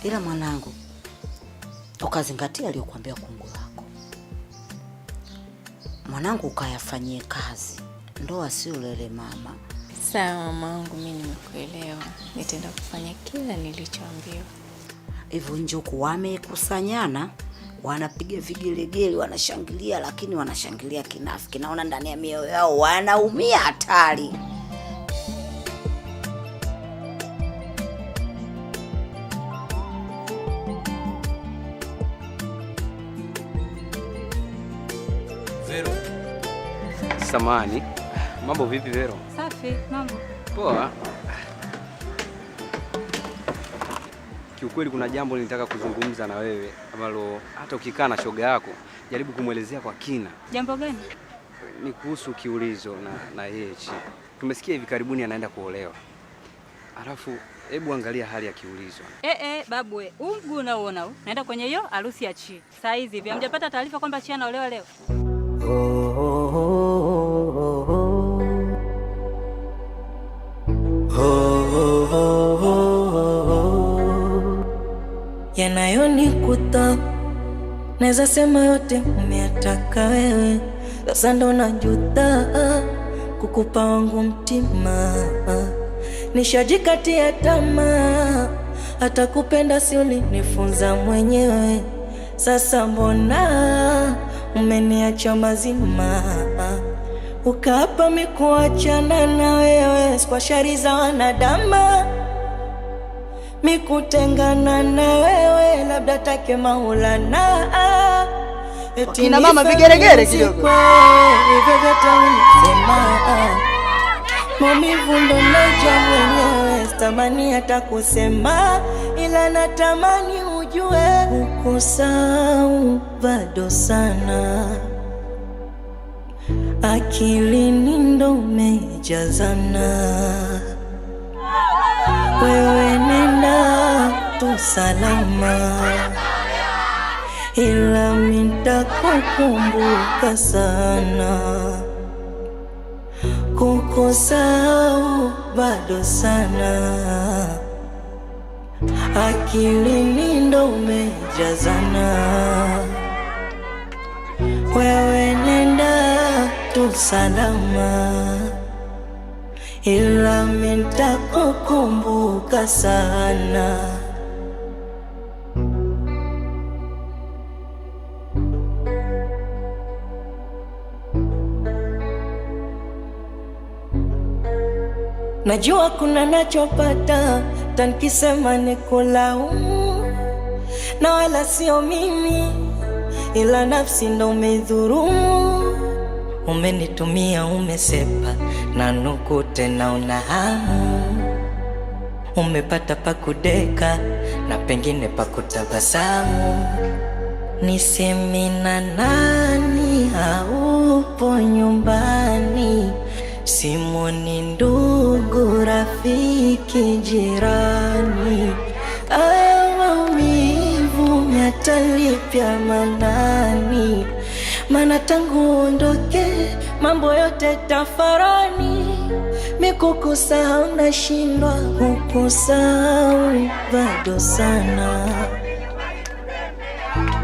Ila mwanangu, ukazingatia aliyokuambia kungu lako. Mwanangu, ukayafanyie kazi. Ndoa si ulele mama. Sawa mamangu, mimi nimekuelewa. Nitaenda kufanya kila nilichoambiwa. Hivyo njuku wamekusanyana, wanapiga vigelegele, wanashangilia, lakini wanashangilia kinafiki. Naona ndani ya mioyo yao wanaumia hatari. Vero. Samani. Mambo vipi Vero? Safi, mambo. Poa. Kiukweli kuna jambo nilitaka kuzungumza na wewe ambalo hata ukikaa na shoga yako jaribu kumuelezea kwa kina. Jambo gani? Ni kuhusu Kiulizo na yeye. Tumesikia hivi karibuni anaenda kuolewa. Alafu hebu angalia hali ya Kiulizo. Babu we, mguu unaoona huu? Naenda kwenye hiyo harusi ya Chi. Saa hizi hivi hamjapata taarifa kwamba Chi anaolewa leo? Yanayonikuta naweza sema yote umeyataka wewe. Sasa ndo najuta kukupa wangu mtima. Nishajikatia tamaa, hata kupenda si ulinifunza mwenyewe. Sasa mbona umeniacha mazima? Ukapa mikuachana na wewe kwa shari za wanadamu. Mikutengana na wewe labda take Maulana. Kina mama vigeregere kidogo. Hivyo vyote ulisema. Maumivu ndo naja mwenyewe, sitamani hata kusema, ila natamani ujue kukusahau bado sana. Akilini ndo umejazana. Wewe nenda tu salama, ila nitakukumbuka sana. Kukusahau bado sana. Akilini ndo umejazana. Wewe nenda tu salama, ila nitakukumbuka sana. Najua kuna nachopata tanikisema nikulaumu, na wala sio mimi, ila nafsi ndo umedhurumu. Umenitumia, umesepa na nuku tena una hamu. Umepata pa kudeka na pengine pa kutabasamu. Niseme na nani haupo nyumbani? Simoni ndugu, rafiki, jirani. Maumivu yatalipya manani? Mana tangu ondoke mambo yote tafarani. Mikukusahau nashindwa, kukusahau bado sana.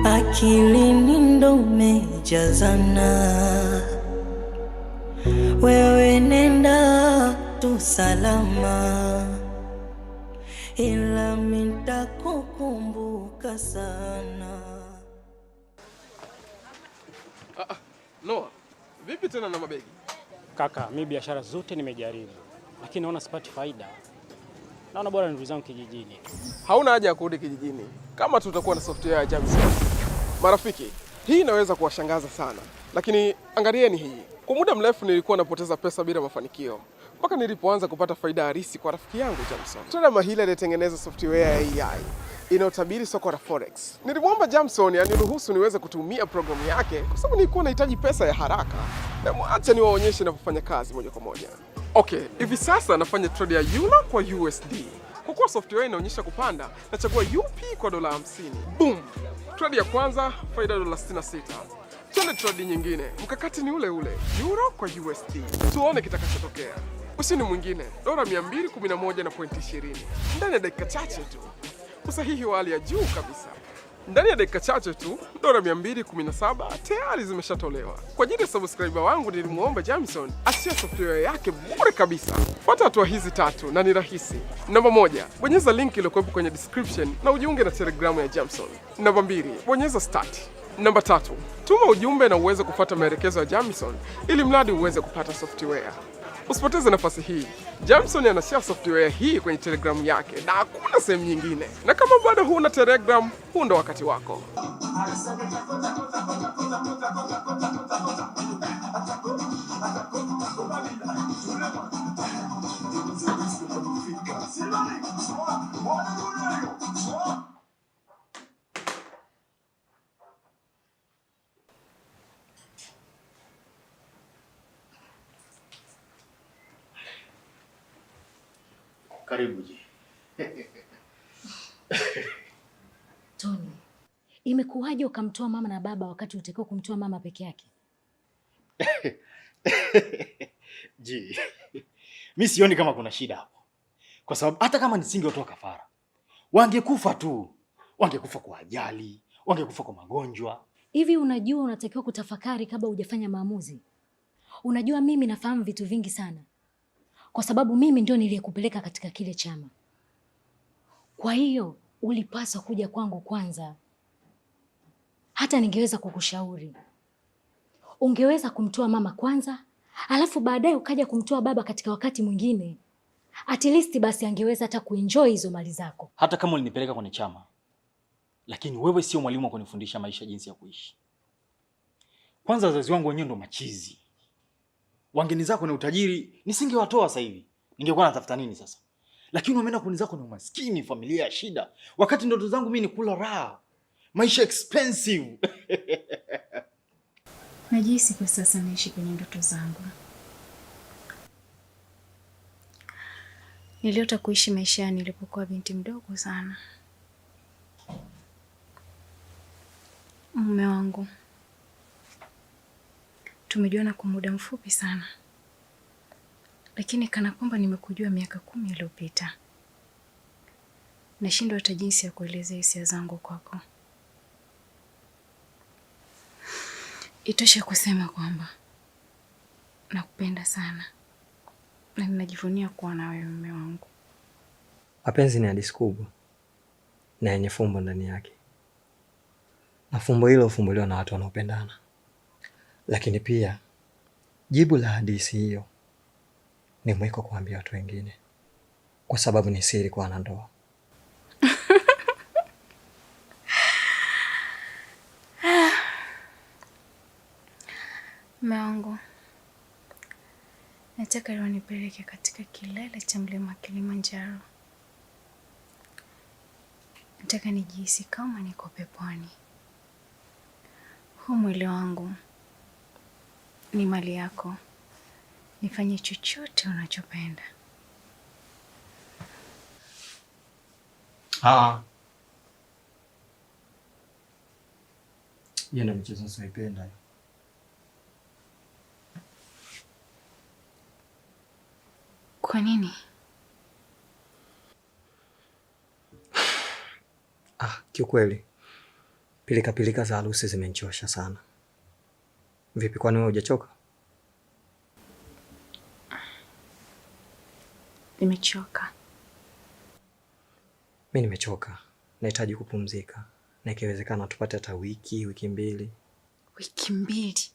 Akilini ndo umejazana. Wewe nenda tu salama, ila nitakukumbuka sana. Noah, vipi tena na mabegi? Kaka, mimi biashara zote nimejaribu, lakini naona sipati faida. Naona bora nirudi zangu kijijini. Hauna haja ya kurudi kijijini kama tutakuwa na software ya Jamson. Marafiki, hii inaweza kuwashangaza sana, lakini angalieni hii. Kwa muda mrefu nilikuwa napoteza pesa bila mafanikio, mpaka nilipoanza kupata faida halisi kwa rafiki yangu Jamson. Tuna mahila aliyetengeneza software ya AI inayotabiri soko la Forex. Nilimwomba Jamson aniruhusu niweze kutumia programu yake kwa sababu nilikuwa nahitaji pesa ya haraka. Na mwacha niwaonyeshe inavyofanya kazi moja kwa moja. Okay, hivi sasa nafanya trade ya EUR kwa USD. Kwa kuwa software inaonyesha kupanda, nachagua UP kwa $50. Boom! Trade ya kwanza, faida $66. Twende trade nyingine. Mkakati ni ule ule. Euro kwa USD. Tuone kitakachotokea. Ushindi mwingine dola 211.20 ndani ya dakika chache tu. Usahihi wa hali ya juu kabisa. Ndani ya dakika chache tu dola 217 tayari zimeshatolewa. Kwa ajili ya subscriber wangu nilimuomba Jamison ashare software yake bure kabisa. Fuata hatua hizi 3 na ni rahisi. Namba 1, bonyeza link iliyokuwa kwenye description na ujiunge na Telegram ya Jamison. Namba 2, bonyeza start. Namba 3, tuma ujumbe na uweze kufuata maelekezo ya Jamison ili mradi uweze kupata software. Usipoteze nafasi hii. Jamison anashare software hii kwenye Telegram yake na hakuna sehemu nyingine. Na kama bado huna Telegram, huu ndo wakati wako. Karibu ji. Tony, imekuwaje ukamtoa mama na baba wakati utakiwa kumtoa mama peke yake? Ji. Mimi sioni kama kuna shida hapo. Kwa sababu hata kama nisingetoa kafara, wangekufa tu. Wangekufa kwa ajali, wangekufa kwa magonjwa. Hivi unajua unatakiwa kutafakari kabla hujafanya maamuzi. Unajua mimi nafahamu vitu vingi sana. Kwa sababu mimi ndio niliyekupeleka katika kile chama. Kwa hiyo ulipaswa kuja kwangu kwanza. Hata ningeweza kukushauri. Ungeweza kumtoa mama kwanza, alafu baadaye ukaja kumtoa baba katika wakati mwingine. At least basi angeweza hata kuenjoy hizo mali zako. Hata kama ulinipeleka kwenye chama, lakini wewe sio mwalimu wa kunifundisha maisha jinsi ya kuishi. Kwanza wazazi wangu wenyewe ndo machizi. Wangeniza kwa utajiri nisingewatoa sasa hivi. Ningekuwa natafuta nini sasa? Lakini wameenda kuniza kwa umaskini, familia ya shida. Wakati ndoto zangu mimi ni kula raha. Maisha expensive. Najihisi kwa sasa naishi kwenye ndoto zangu. Niliota kuishi maisha nilipokuwa binti mdogo sana. Mume wangu tumejuana kwa muda mfupi sana, lakini kana kwamba nimekujua miaka 10 iliyopita. Nashindwa hata jinsi ya kuelezea hisia zangu kwako. Itoshe kusema kwamba nakupenda sana na ninajivunia kuwa na wewe mume wangu. Mapenzi ni hadithi kubwa na yenye fumbo ndani yake, na fumbo hilo hufumbuliwa na watu wanaopendana. Lakini pia jibu la hadithi hiyo ni mwiko kuambia watu wengine, kwa sababu ni siri kwa wanandoa. Mume wangu, nataka leo nipeleke katika kilele cha mlima Kilimanjaro. Nataka nijihisi kama niko peponi. Huu mwili wangu ni mali yako. Nifanye chochote unachopenda. Hiyo ndio michezo ninayoipenda. Kwa nini? Kiukweli pilika za harusi zimenichosha sana. Vipi, kwani wewe hujachoka? Nimechoka. Mimi nimechoka. Nahitaji kupumzika. Na ikiwezekana tupate hata wiki mbili. Wiki mbili?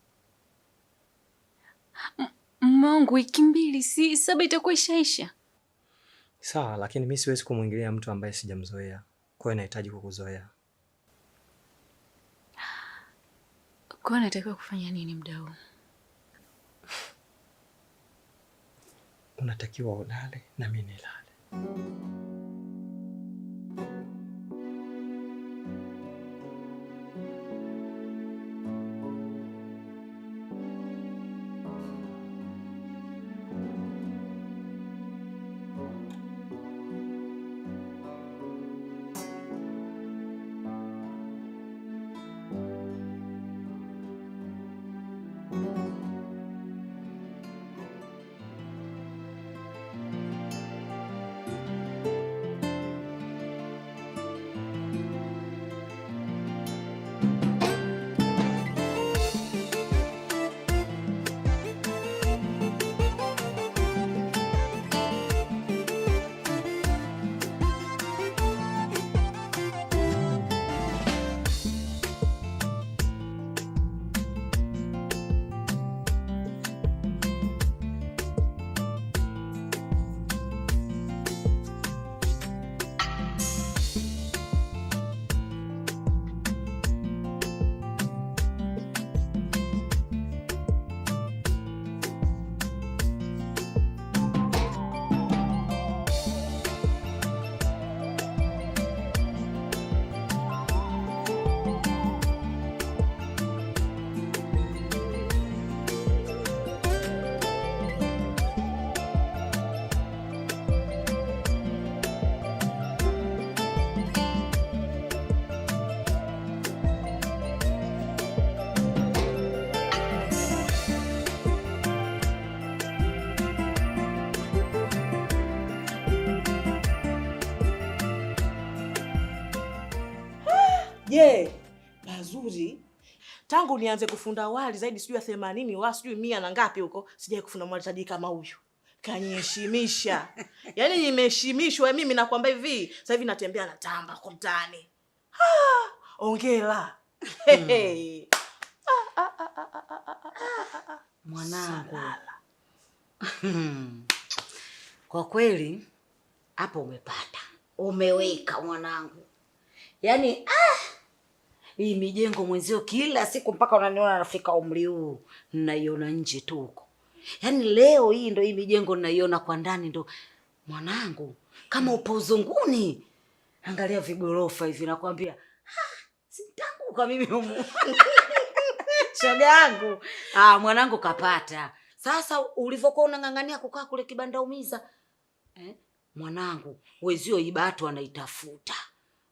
Mungu, wiki mbili si 7 itakuwa ishaisha. Sawa, lakini mimi siwezi kumwingilia mtu ambaye sijamzoea. Kwa hiyo nahitaji kukuzoea. Kwa natakiwa kufanya nini muda huu? Unatakiwa ulale na mimi nilale. Pazuri. Tangu nianze kufunda wali zaidi sijui ya 80 wa sijui 100 na ngapi huko, sijai kufunda mwali tajiri kama huyu. Kaniheshimisha. Yaani nimeheshimishwa mimi nakwambia hivi, sasa hivi natembea na tamba kwa mtaani. Ongela. Mwanangu. Kwa kweli hapo umepata. Umeweka mwanangu. Yaani hii mijengo mwenzio kila siku mpaka unaniona nafika umri huu ninaiona nje tu huko. Yaani leo hii ndo hii mijengo ninaiona kwa ndani ndo mwanangu kama upo uzunguni. Angalia vigorofa hivi nakwambia. Sitanguka mimi humu. Shoga yangu. Mwanangu kapata. Sasa ulivyokuwa unang'ang'ania kukaa kule kibanda umiza. Mwanangu, wezio ibatu anaitafuta.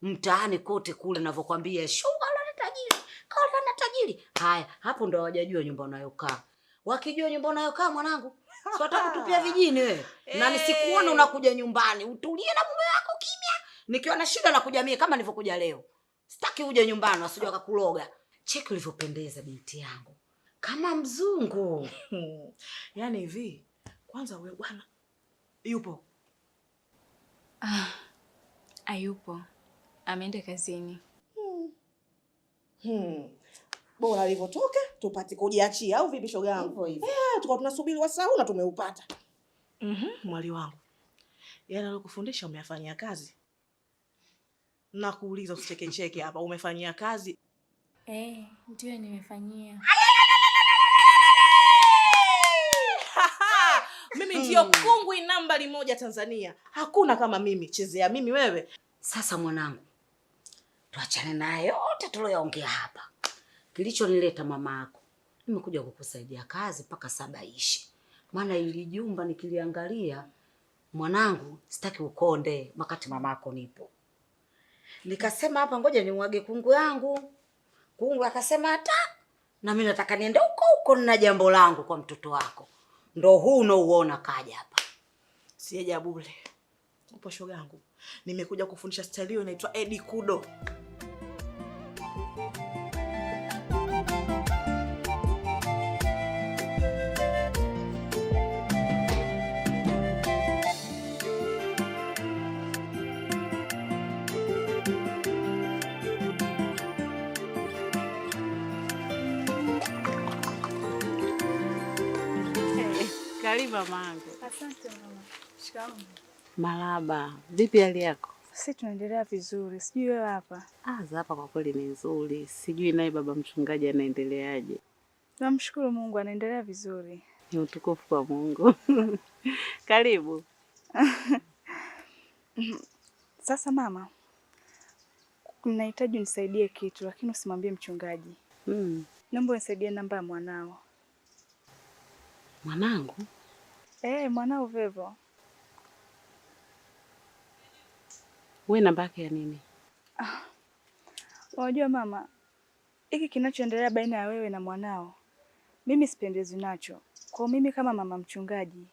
Mtaani kote kule ninavyokuambia shuga la tajiri, kawa na tajiri. Haya, hapo ndo hawajajua nyumba unayokaa. Wakijua nyumba unayokaa mwanangu, si watakutupia vijini wewe. Na nisikuone unakuja nyumbani, utulie na mume wako kimya. Nikiwa na shida nakuja mimi kama nilivyokuja leo. Sitaki uje nyumbani wasije wakakuloga. Cheki ulivyopendeza binti yangu. Kama mzungu. Yaani hivi, kwanza wewe bwana yupo? Hayupo. Ameenda kazini. Bora alivyotoka tupate kujiachia au vipi shoga yangu? Tulikuwa tunasubiri wasaa na tumeupata. Mwali wangu. Yale alokufundisha umeyafanyia kazi? Nakuuliza usicheke hapa, umefanyia kazi? Ndio nimefanyia. Mimi ndio kungwi nambari 1 Tanzania. Hakuna kama mimi, chezea mimi wewe. Sasa mwanangu, tuachane na yote tuloyaongea hapa. Kilichonileta mama yako, nimekuja kukusaidia kazi mpaka 7 ishe. Maana ili jumba nikiliangalia, mwanangu, sitaki ukonde wakati mama yako nipo. Nikasema hapa ngoja nimwage kungu yangu. Kungu akasema hata na mimi nataka niende huko nina jambo langu kwa mtoto wako. Ndo huu unaouona kaja hapa. Sieja bure. Upo shoga yangu. Nimekuja kufundisha style hiyo inaitwa Edi Kudo. Karibu mamangu. Asante mama. Shikamoo. Marahaba. Vipi hali yako? Sisi tunaendelea vizuri. Sijui wewe hapa. Za hapa kwa kweli ni nzuri. Sijui naye baba mchungaji anaendeleaje. Namshukuru Mungu anaendelea vizuri. Ni utukufu kwa Mungu. Karibu. Sasa mama, ninahitaji unisaidie kitu lakini usimwambie mchungaji. Naomba unisaidie namba ya mwanao. Mwanangu? Mwanao Vevo. Wewe namba yake ya nini? Unajua mama, hiki kinachoendelea baina ya wewe na mwanao, mimi sipendezwi nacho. Kwa mimi kama mama mchungaji,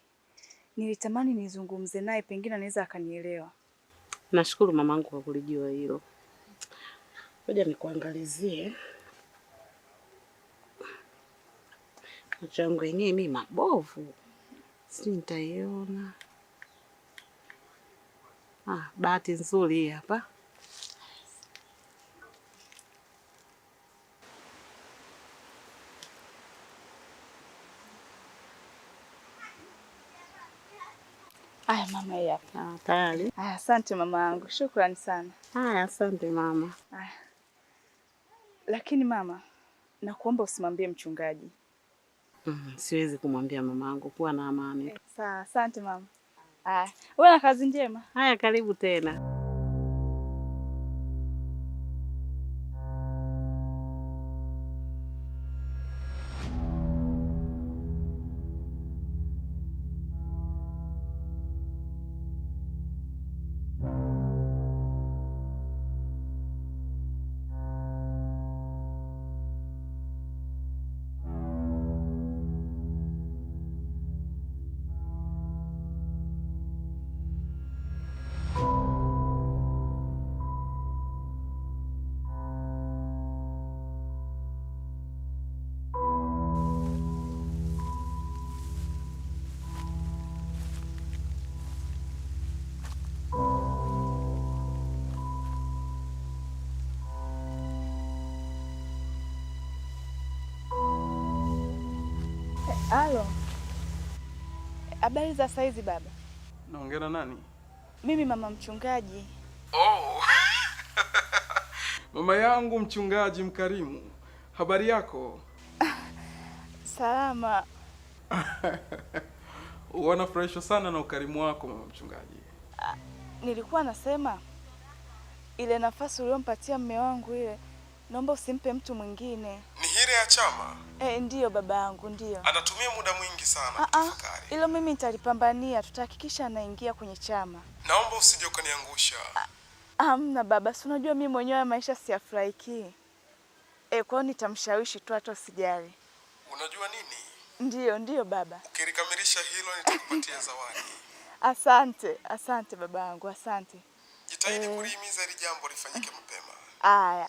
nilitamani nizungumze naye pengine anaweza akanielewa. Nashukuru mamangu kwa kulijua hilo. Ngoja nikuangalizie. Macho yangu yenyewe mimi mabovu. Si nitaiona. Bahati nzuri hii hapa. Aya mama hapa. Tayari. Asante mama yangu. Shukrani sana. Asante mama. Lakini mama, nakuomba usimwambie mchungaji. Siwezi kumwambia mamangu, kuwa na amani. Sawa, asante mama. Uwe na kazi njema. Karibu tena. Halo. Habari za saizi baba? Naongea na nani? Mimi mama mchungaji. Oh. Mama yangu mchungaji mkarimu. Habari yako? Salama. Wanafurahishwa sana na ukarimu wako mama mchungaji. Nilikuwa nasema ile nafasi uliyompatia mume wangu ile, naomba usimpe mtu mwingine. Ni hile ya chama? Ndiyo baba yangu, ndiyo. Anatumia muda mwingi sana kutafakari. Hilo mimi nitalipambania, tutahakikisha anaingia kwenye chama. Naomba usije ukaniangusha. Hamna baba, si unajua mimi mwenyewe maisha siyafurahiki. Kwao nitamshawishi tu, hata usijali. Unajua nini? Ndiyo baba. Ukilikamilisha hilo nitakupatia zawadi. Asante baba yangu, asante. Jitahidi kulihimiza hili jambo lifanyike mapema. Aya.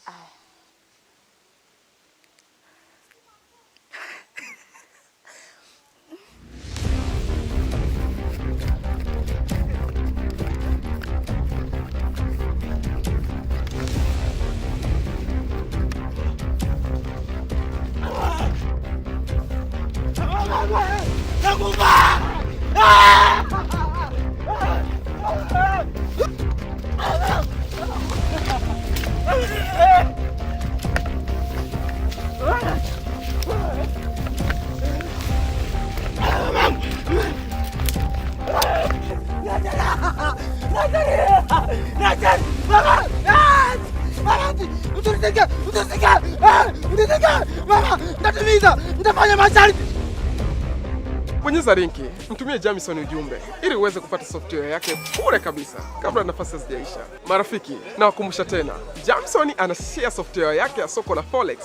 Bonyeza linki, mtumie Jamison ujumbe ili uweze kupata software yake bure kabisa kabla nafasi hazijaisha. Marafiki, nawakumbusha tena, Jamison anashare software yake ya soko la Forex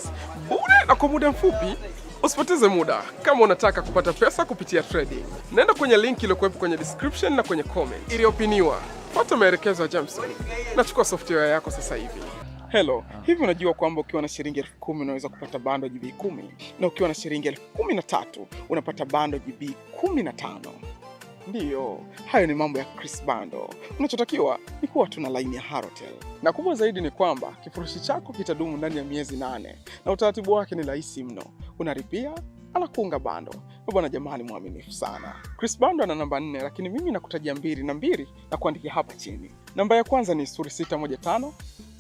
bure na kwa muda mfupi. Usipoteze muda. Kama unataka kupata pesa kupitia trading, nenda kwenye link iliyokuwepo kwenye description na kwenye comment iliyopiniwa. Fuata maelekezo ya Jamison na chukua software yako sasa hivi. Hello, hivi unajua kwamba ukiwa na shilingi 10,000 unaweza kupata bando GB 10 na ukiwa na shilingi 13,000 unapata bando GB 15? Ndiyo, hayo ni mambo ya Chris Bando. Unachotakiwa ni kuwa tuna line ya Halotel. Na kubwa zaidi ni kwamba kifurushi chako kitadumu ndani ya miezi 8 na utaratibu wake ni rahisi mno. Unalipia anakuunga bando. Bwana jamani mwaminifu sana. Chris Bando ana namba 4 lakini mimi nakutajia 2 na 2 na kuandikia hapa chini. Namba ya kwanza ni 0615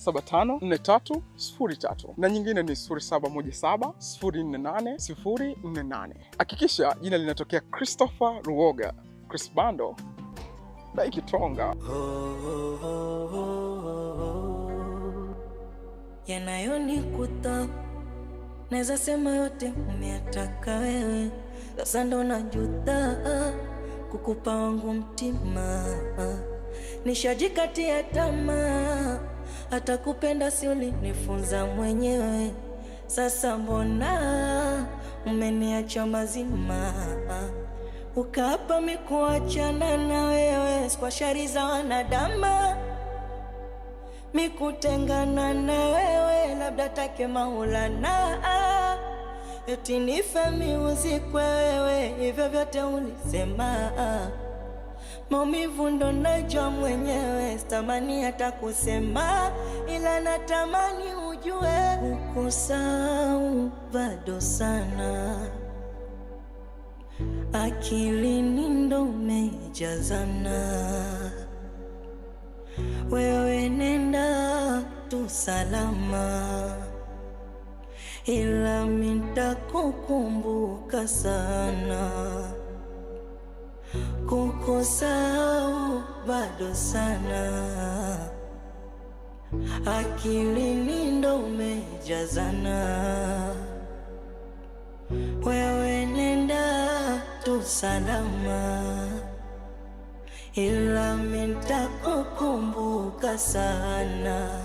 754303 na nyingine ni 0717 048 Hakikisha jina linatokea Christopher Ruoga. Chris Bando, Daiki Tonga. Yanayonikuta naweza sema yote umeyataka wewe, sasa ndo najuta kukupa wangu mtima. Nishajikatia tamaa, hata kupenda si ulinifunza mwenyewe. Sasa mbona umeniacha mazima, ukapa mikuachana na wewe kwa shari za wanadamu, mikutengana na wewe labda take Maulana, eti nife miuzikwe wewe, hivyo vyote ulisema. Maumivu ndo najua mwenyewe, sitamani hata kusema, ila natamani ujue kukusahau bado sana. Akilini ndo umejazana, wewe nenda tu salama, ila nitakukumbuka sana. Kukusahau bado sana, akilini ndo umejazana, wewe nenda tu salama, ila nitakukumbuka sana.